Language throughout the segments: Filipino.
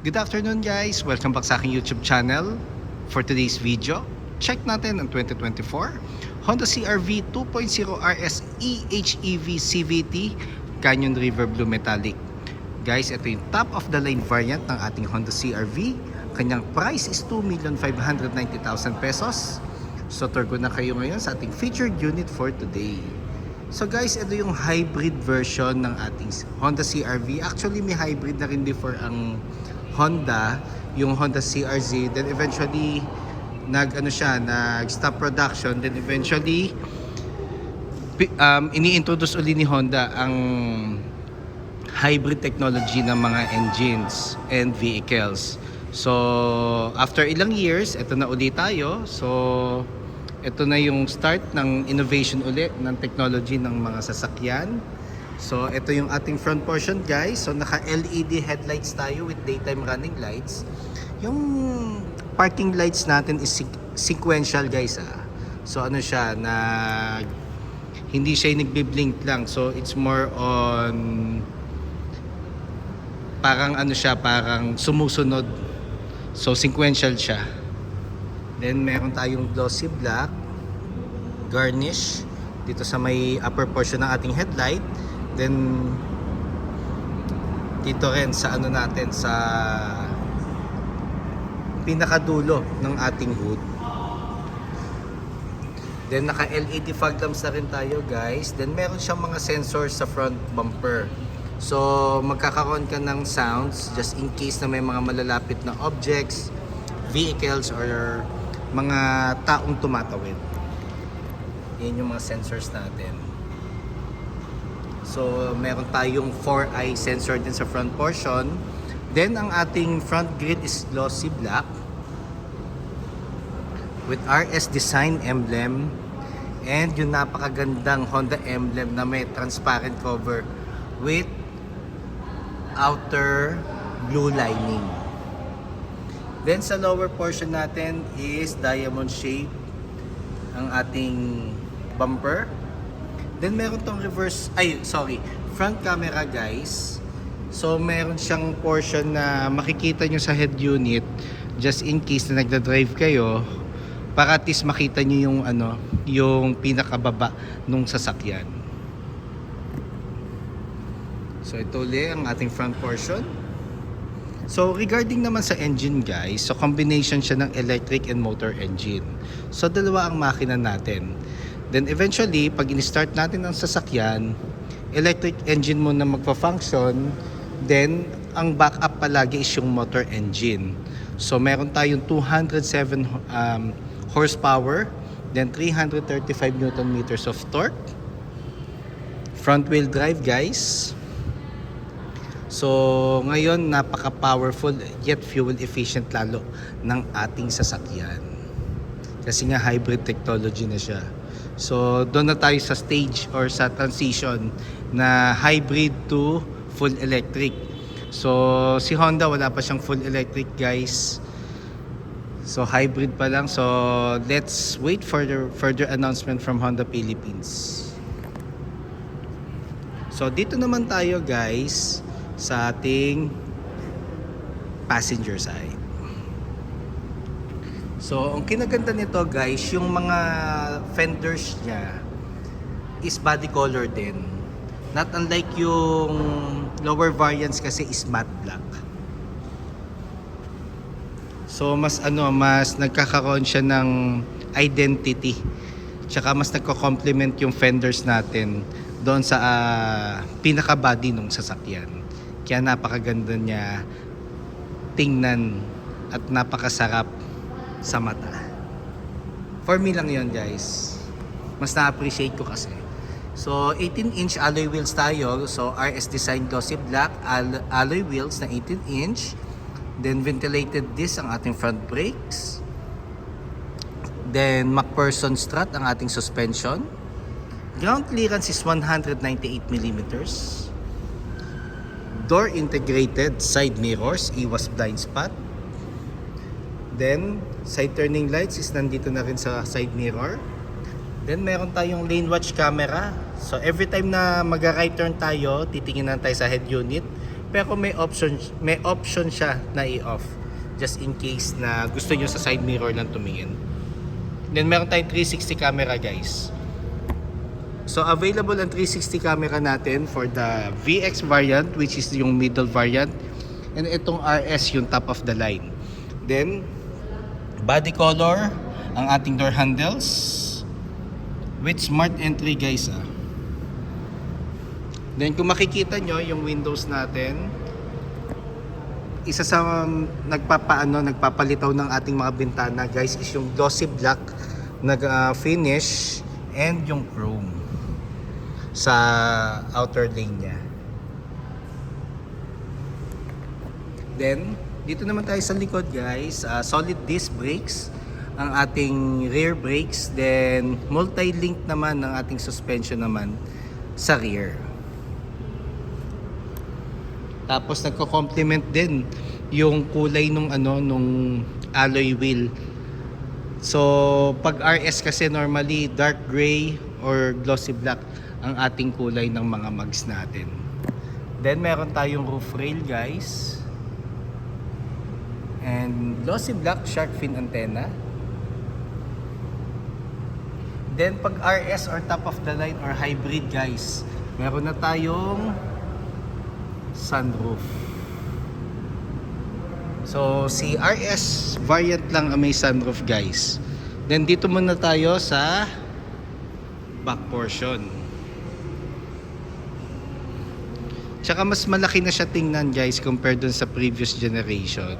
Good afternoon guys! Welcome back sa aking YouTube channel. For today's video, check natin ang 2024 Honda CR-V 2.0 RS eHEV CVT Canyon River Blue Metallic. Guys, ito yung top of the line variant ng ating Honda CR-V. Kanyang price is 2,590,000 pesos. So turgo na kayo ngayon sa ating featured unit for today. So guys, ito yung hybrid version ng ating Honda CR-V. Actually, may hybrid na rin before ang Honda, yung Honda CR-Z. Then eventually, nag-stop production. Then eventually, ini-introduce uli ni Honda ang hybrid technology ng mga engines and vehicles. So, after ilang years, ito na uli tayo. So, ito na yung start ng innovation uli ng technology ng mga sasakyan. So, ito yung ating front portion guys. So, naka-LED headlights tayo with daytime running lights. Yung parking lights natin is sequential guys So, ano siya, hindi siya yung nagbi-blink lang. So, it's more on parang parang sumusunod. So, sequential siya. Then, meron tayong glossy black garnish dito sa may upper portion ng ating headlight. Then, dito rin sa sa pinakadulo ng ating hood. Then, naka-LED fog lamps na rin tayo guys. Then, meron siyang mga sensors sa front bumper. So, magkakaroon ka ng sounds just in case na may mga malalapit na objects, vehicles, or mga taong tumatawid. Yan yung mga sensors natin. So, meron tayong 4-eye sensor din sa front portion. Then, ang ating front grid is glossy black with RS design emblem and yung napakagandang Honda emblem na may transparent cover with outer blue lining. Then sa lower portion natin is diamond shape ang ating bumper. Then meron tong front camera guys. So meron siyang portion na makikita nyo sa head unit just in case na nagda-drive kayo para at least makita nyo yung yung pinakababa nung sasakyan. So ito ulit ang ating front portion. So regarding naman sa engine guys, so combination siya ng electric and motor engine. So dalawa ang makina natin. Then eventually, pag in-start natin ang sasakyan, electric engine muna magpa-function. Then ang backup palagi is yung motor engine. So meron tayong 207 horsepower, then 335 Newton meters of torque. Front wheel drive guys. So, ngayon napaka-powerful yet fuel efficient lalo ng ating sasakyan. Kasi nga hybrid technology na siya. So, doon na tayo sa stage or sa transition na hybrid to full electric. So, si Honda wala pa siyang full electric guys. So, hybrid pa lang. So, let's wait for the further announcement from Honda Philippines. So, dito naman tayo guys sa ating passenger side. So, ang kinaganda nito guys, yung mga fenders niya is body color din. Not unlike yung lower variants kasi is matte black. So, mas nagkakaroon siya ng identity. Tsaka mas nagko-complement yung fenders natin doon sa pinaka-body ng sasakyan. Kaya napakaganda niya tingnan at napakasarap sa mata. For me lang yon guys. Mas na-appreciate ko kasi. So 18-inch alloy wheels tayo. So RS design glossy black alloy wheels na 18-inch. Then ventilated disc ang ating front brakes. Then MacPherson strut ang ating suspension. Ground clearance is 198mm. Door integrated side mirrors, iwas blind spot. Then side turning lights is nandito na rin sa side mirror. Then meron tayong lane watch camera. So every time na mag-right turn tayo, titingin na tayo sa head unit. pero may option siya na i-off just in case na gusto nyo sa side mirror lang tumingin. Then meron tayong 360 camera guys. So available ang 360 camera natin for the VX variant, which is yung middle variant, and itong RS yung top of the line. Then body color ang ating door handles with smart entry guys. Then kung makikita nyo yung windows natin, isa sa nagpapalitaw ng ating mga bintana guys is yung glossy black na finish and yung chrome sa outer lane nya. Then dito naman tayo sa likod guys, solid disc brakes ang ating rear brakes, then multi-link naman ng ating suspension naman sa rear. Tapos nagko-complement din yung kulay nung alloy wheel. So pag RS kasi normally dark gray or glossy black ang ating kulay ng mga mags natin. Then meron tayong roof rail guys. And glossy black shark fin antenna. Then pag RS or top of the line or hybrid guys, meron na tayong sunroof. So si RS variant lang ang may sunroof guys. Then dito muna tayo sa back portion. Tsaka mas malaki na siya tingnan guys compared dun sa previous generation.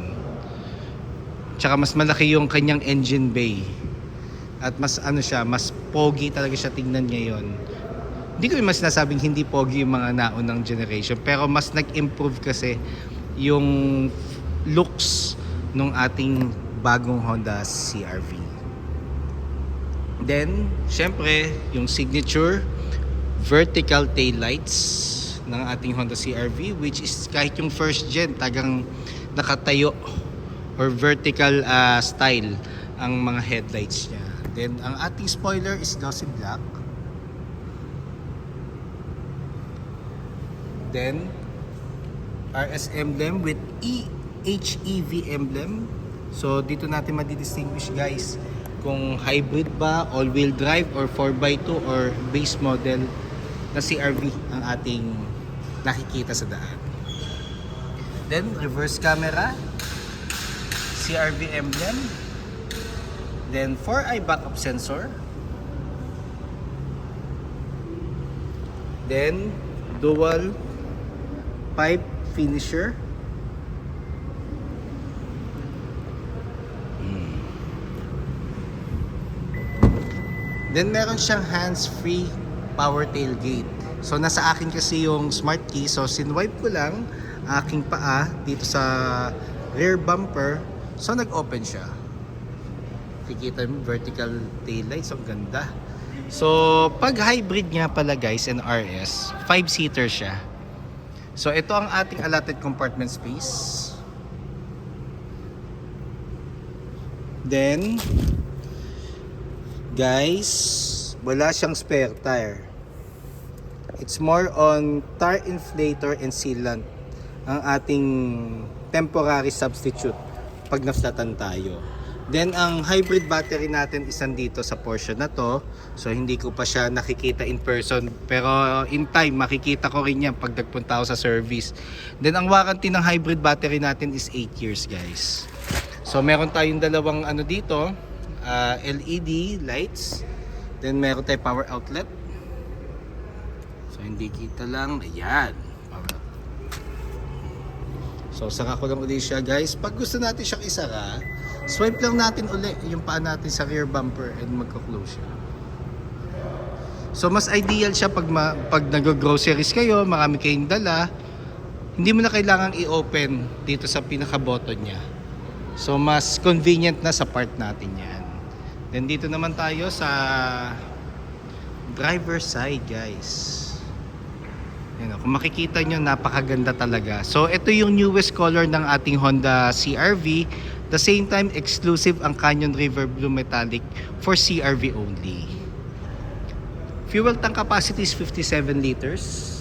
Tsaka mas malaki yung kanyang engine bay. At mas mas pogi talaga siya tingnan ngayon. Hindi ko mas nasabing hindi pogi yung mga naunang generation, pero mas nag-improve kasi yung looks ng ating bagong Honda CR-V. Then, syempre, yung signature vertical tail lights ng ating Honda CR-V, which is kahit yung first gen tagang nakatayo or vertical style ang mga headlights niya. Then, ang ating spoiler is glossy black. Then RS emblem with EHEV emblem. So dito natin madidistinguish guys kung hybrid ba, all-wheel drive, or 4x2 or base model na CR-V ang ating nakikita sa daan. Then reverse camera, CR-V emblem. Then 4i backup sensor. Then dual pipe finisher. Then meron siyang hands-free power tailgate. So nasa akin kasi yung smart key, so sinwipe ko lang aking paa dito sa rear bumper, so nag-open siya. Kikita mo vertical tail lights, ang ganda. So pag hybrid nga pala guys and RS, 5-seater siya. So ito ang ating allotted compartment space. Then guys, wala siyang spare tire. It's more on tire inflator and sealant ang ating temporary substitute pag naflatan tayo. Then ang hybrid battery natin is nandito sa portion na to. So hindi ko pa siya nakikita in person, pero in time makikita ko rin yan pag nagpunta ako sa service. Then ang warranty ng hybrid battery natin is 8 years guys. So meron tayong dalawang dito, LED lights. Then meron tayong power outlet. So hindi kita lang, ayan. So saka ko lang ulit siya guys. Pag gusto natin siyang isara, swipe lang natin ulit yung paa natin sa rear bumper and magka-close siya. So mas ideal siya pag nag-groceries kayo, marami kayong dala, hindi mo na kailangang i-open dito sa pinaka-button niya. So mas convenient na sa part natin yan. Then dito naman tayo sa driver side guys. Yan, kung makikita nyo, napakaganda talaga. So ito yung newest color ng ating Honda CR-V. The same time, exclusive ang Canyon River Blue Metallic for CR-V only. Fuel tank capacity is 57 liters.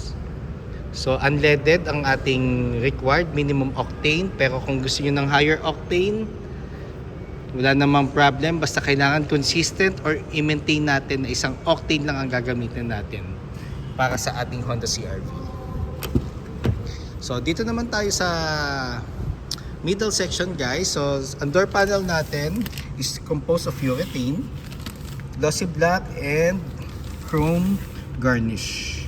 So unleaded ang ating required minimum octane, pero kung gusto niyo ng higher octane, wala namang problem, basta kailangan consistent or i-maintain natin na isang octane lang ang gagamitin natin para sa ating Honda CR-V. So dito naman tayo sa middle section guys. So ang door panel natin is composed of urethane, glossy black, and chrome garnish.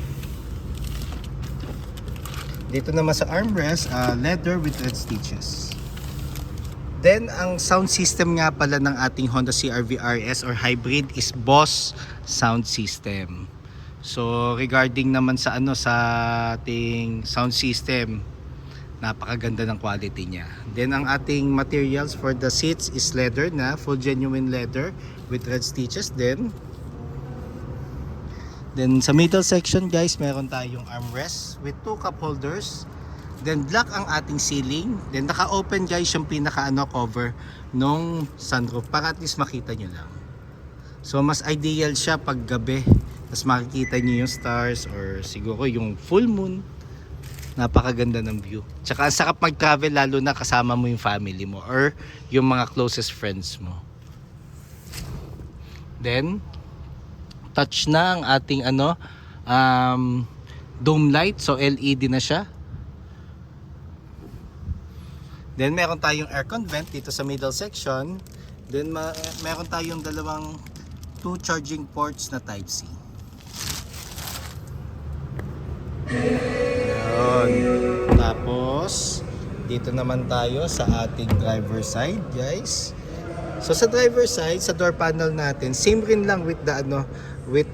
Dito naman sa armrest, leather with red stitches. Then, ang sound system nga pala ng ating Honda CR-V RS or hybrid is Bose sound system. So, regarding naman sa sa ating sound system, napakaganda ng quality niya. Then, ang ating materials for the seats is leather na, full genuine leather with red stitches. Then sa middle section guys, meron tayong armrest with 2 cup holders. Then black ang ating ceiling. Then naka-open guys yung pinaka cover nung sunroof para at least makita nyo lang. So mas ideal siya pag gabi. Tapos makikita nyo yung stars or siguro yung full moon. Napakaganda ng view. Tsaka ang sarap mag-travel lalo na kasama mo yung family mo or yung mga closest friends mo. Then touch na ang ating dome light. So LED na siya. Then meron tayong aircon vent dito sa middle section. Then meron tayong dalawang 2 charging ports na type C. Ayan. Tapos dito naman tayo sa ating driver side guys. So sa driver side, sa door panel natin, same rin lang with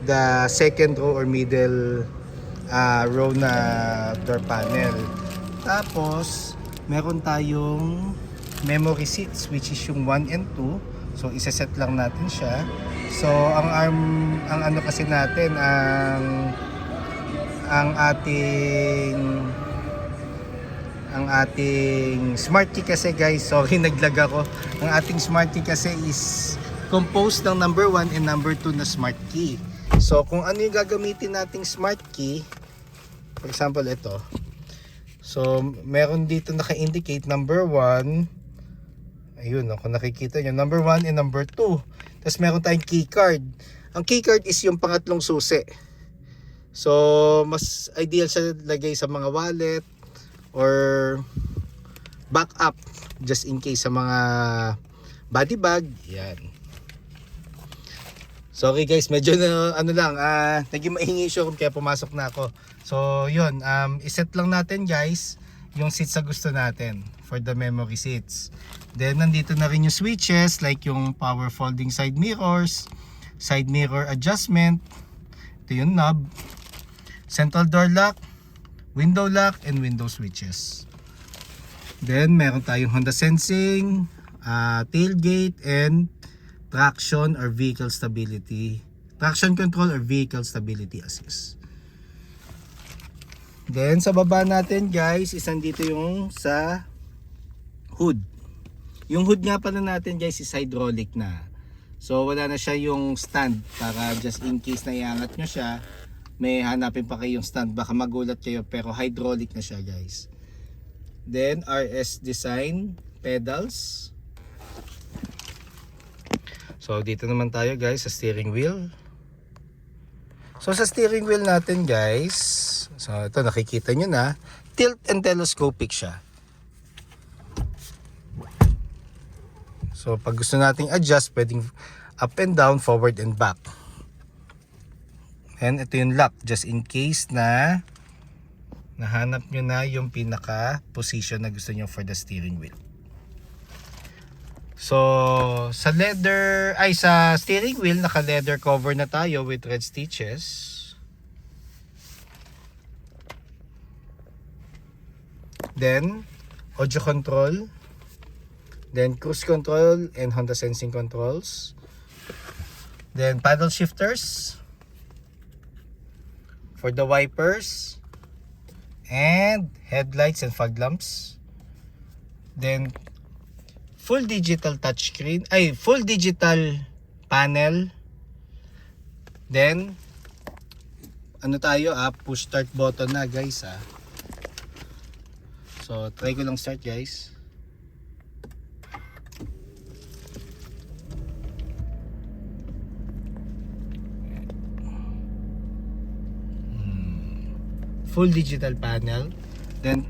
the second row or middle row na door panel. Tapos meron tayong memory seats which is yung 1 and 2. So isa-set lang natin siya. So ang kasi natin ang ating smart key kasi guys, sorry naglag ako. Ang ating smart key kasi is composed ng number 1 and number 2 na smart key. So kung ano yung gagamitin nating smart key, for example ito. So, meron dito naka-indicate number 1. Ayun, kung nakikita nyo, number 1 and number 2. Tapos meron tayong key card. Ang key card is yung pangatlong susi. So, mas ideal siya lagay sa mga wallet or backup just in case sa mga body bag. Yan. Sorry guys, medyo naging maingay siya kaya pumasok na ako. So yun, iset lang natin guys yung seats sa gusto natin for the memory seats. Then nandito na rin yung switches like yung power folding side mirrors, side mirror adjustment, ito yung knob, central door lock, window lock, and window switches. Then meron tayong Honda Sensing, tailgate, and traction or vehicle stability, traction control or vehicle stability assist. Then sa baba natin guys, dito yung sa hood. Yung hood nga pala natin guys is hydraulic na. So wala na siya yung stand para just in case na iangat nyo siya, may hanapin pa kayong stand, baka magulat kayo, pero hydraulic na siya guys. Then RS design pedals. So dito naman tayo guys sa steering wheel. So sa steering wheel natin guys, so ito nakikita nyo na, tilt and telescopic siya. So pag gusto nating adjust, pwedeng up and down, forward and back. And ito yung lock, just in case na nahanap nyo na yung pinaka position na gusto nyo for the steering wheel. So sa steering wheel, naka leather cover na tayo with red stitches. Then audio control, then cruise control and Honda Sensing controls. Then paddle shifters for the wipers and headlights and fog lamps. Then full digital touchscreen, full digital panel. Then push start button na guys . So try ko lang start guys. Full digital panel. Then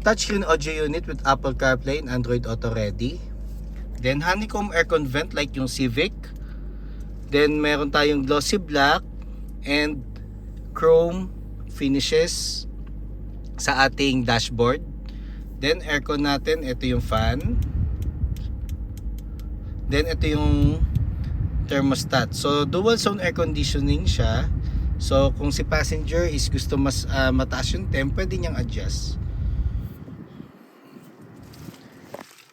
touchscreen audio unit with Apple CarPlay and Android Auto ready. Then honeycomb aircon vent like yung Civic. Then meron tayong glossy black and chrome finishes sa ating dashboard. Then aircon natin, ito yung fan. Then ito yung thermostat. So dual zone air conditioning siya. So kung si passenger is gusto mas mataas yung temp, pwede niyang adjust.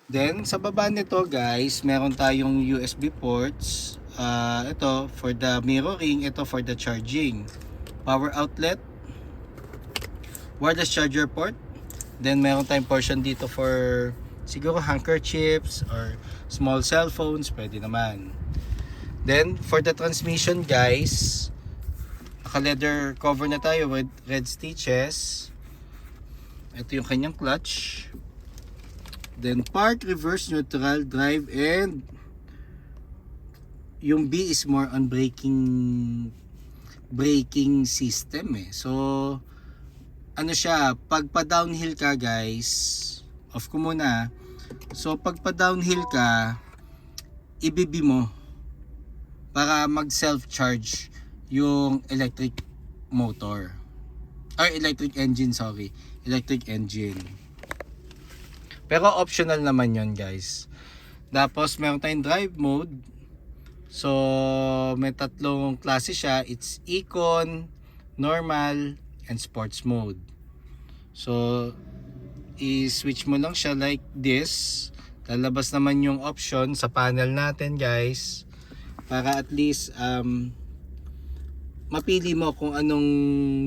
Then sa baba nito guys, meron tayong USB ports. Ito for the mirroring, ito for the charging. Power outlet, wireless charger port. Then meron tayong portion dito for siguro handkerchiefs or small cell phones, pwede naman. Then for the transmission guys, naka leather cover na tayo with red stitches. Ito yung kanyang clutch. Then park, reverse, neutral, drive, and yung B is more on braking system eh. So ano siya, pag pa downhill ka guys, off ko muna. So pag pa downhill ka, ibibi mo para mag self charge yung electric motor or electric engine, sorry, electric engine. Pero optional naman yon guys. Tapos meron tayong drive mode. So may tatlong klase siya. It's Econ, Normal, and Sports mode. So i-switch mo lang siya like this. Lalabas naman yung option sa panel natin guys, para at least mapili mo kung anong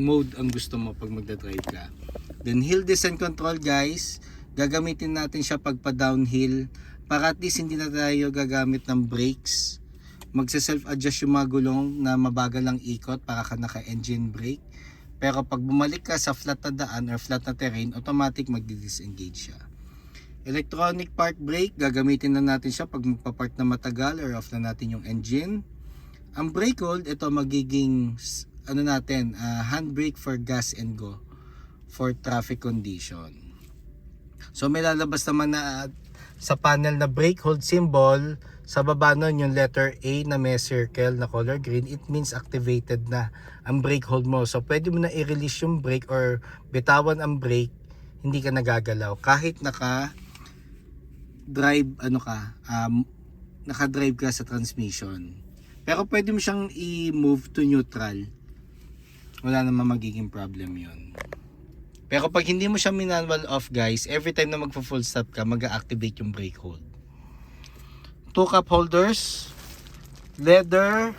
mode ang gusto mo pag magdadrive ka. Then hill descent control guys, gagamitin natin siya pag pa downhill, para at least hindi na tayo gagamit ng brakes. Magse-self adjust yung mga gulong na mabagal ang ikot para ka naka-engine brake. Pero pag bumalik ka sa flat na daan or flat na terrain, automatic magdi-disengage siya. Electronic park brake, gagamitin na natin siya pag magpa-park na matagal or off na natin yung engine. Ang brake hold, ito magiging handbrake for gas and go for traffic condition. So may lalabas naman na sa panel na brake hold symbol. Sa baba nun yung letter A na may circle na color green, it means activated na ang brake hold mo. So pwede mo na i-release yung brake or bitawan ang brake, hindi ka nagagalaw kahit naka-drive naka-drive ka sa transmission. Pero pwede mo siyang i-move to neutral. Wala namang magiging problem yun. Pero pag hindi mo siya manual off guys, every time na magpo-full stop ka, mag-activate yung brake hold. 2 cup holders, leather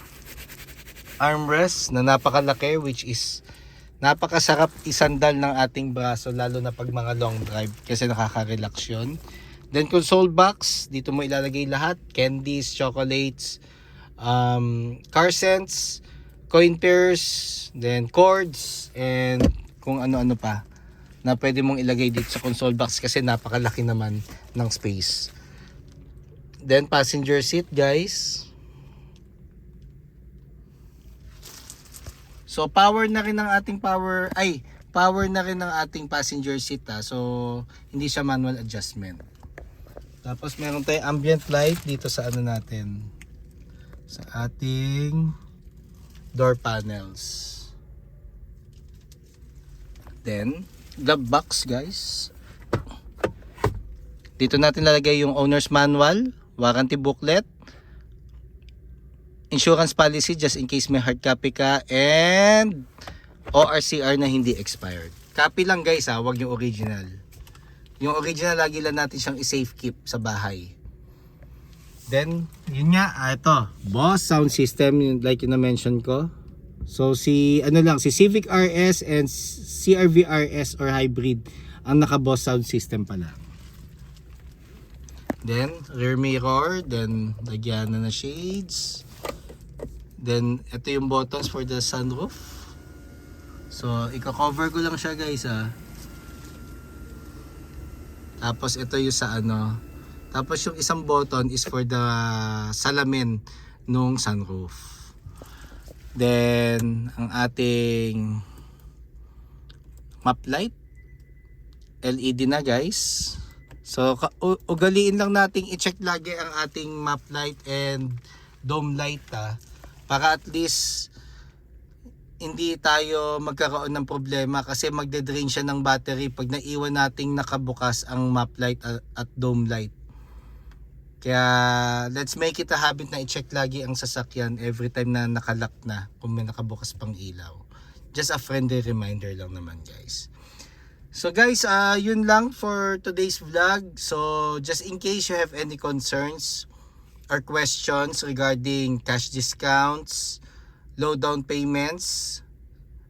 armrest na napakalaki, which is napakasarap isandal ng ating braso lalo na pag mga long drive kasi nakaka-relax yun. Then console box, dito mo ilalagay lahat, candies, chocolates, car scents, coin pairs, then cords, and kung ano-ano pa na pwede mong ilagay dito sa console box kasi napakalaki naman ng space. Then passenger seat guys. So power na rin ng ating power na rin ng ating passenger seat So hindi siya manual adjustment. Tapos meron tayong ambient light dito sa natin, sa ating door panels. Then glove box guys. Dito natin lalagay yung owner's manual, warranty booklet, insurance policy just in case may hard copy ka, and ORCR na hindi expired. Copy lang guys wag yung original. Yung original lagi lang natin siyang i-safe keep sa bahay. Then yun nga, ito Boss sound system, like yung na-mention ko. So si Civic RS and CRV RS or hybrid ang naka-Boss sound system pala. Then rear mirror, then lagyan na shades. Then ito yung buttons for the sunroof. So i-cover ko lang siya guys Tapos ito yung sa ano. Tapos yung isang button is for the salamin nung sunroof. Then ang ating map light LED na guys. So ugaliin lang nating i-check lagi ang ating map light and dome light para at least hindi tayo magkaroon ng problema kasi magde-drain siya ng battery pag naiwan nating nakabukas ang map light at dome light. Kaya let's make it a habit na i-check lagi ang sasakyan every time na nakalock na kung may nakabukas pang ilaw. Just a friendly reminder lang naman guys. So guys, yun lang for today's vlog. So just in case you have any concerns or questions regarding cash discounts, low down payments,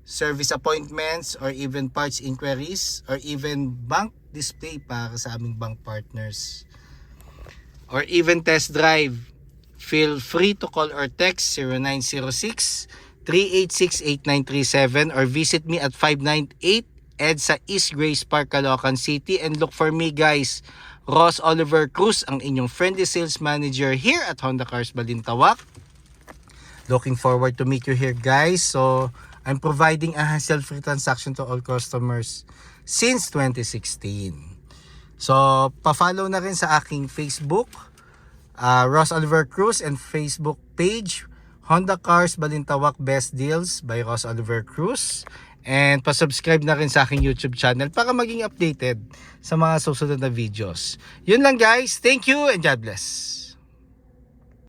service appointments, or even parts inquiries, or even bank display para sa aming bank partners, or even test drive, feel free to call or text 0906-386-8937 or visit me at 598 EDSA East Grace Park, Caloocan City, and look for me guys, Ross Oliver Cruz, ang inyong friendly sales manager here at Honda Cars Balintawak. Looking forward to meet you here guys. So I'm providing a hassle-free transaction to all customers since 2016. So pa-follow na rin sa aking Facebook, Ross Oliver Cruz, and Facebook page Honda Cars Balintawak Best Deals by Ross Oliver Cruz. And pa-subscribe na rin sa aking YouTube channel para maging updated sa mga susunod na videos. Yun lang guys. Thank you and God bless.